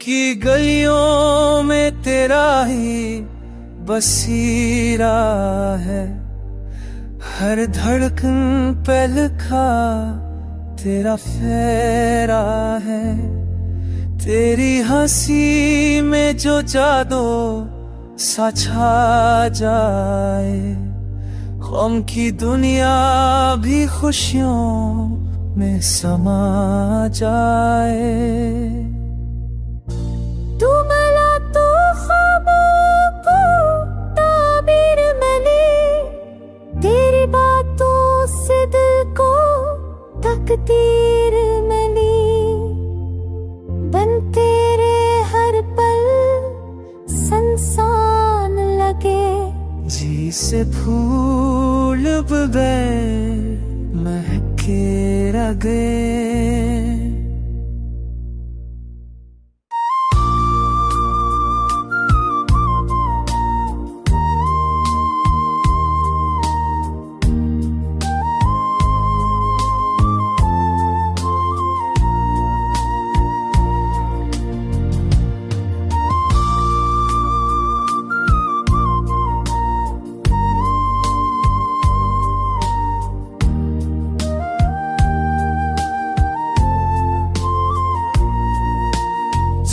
की गलियों में तेरा ही बसीरा है, हर धड़कन पे लिखा तेरा फेरा है। तेरी हंसी में जो जादू सा छा जाए, गम की दुनिया भी खुशियों में समा जाए। तू मिला तो ख्वाबों को ताबीर मिली, तेरी बातों से दिल को तकदीर मिली। बन तेरे हर पल संसान लगे, जी से फूल बे महके रगे।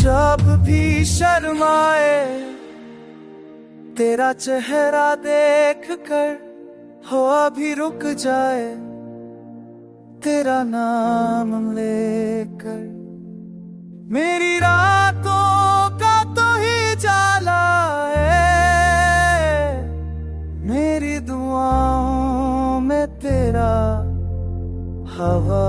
जब भी शर्माए तेरा चेहरा देख कर, हो अभी रुक जाए तेरा नाम लेकर। मेरी रातों का तो ही जाला है, मेरी दुआओं में तेरा हवा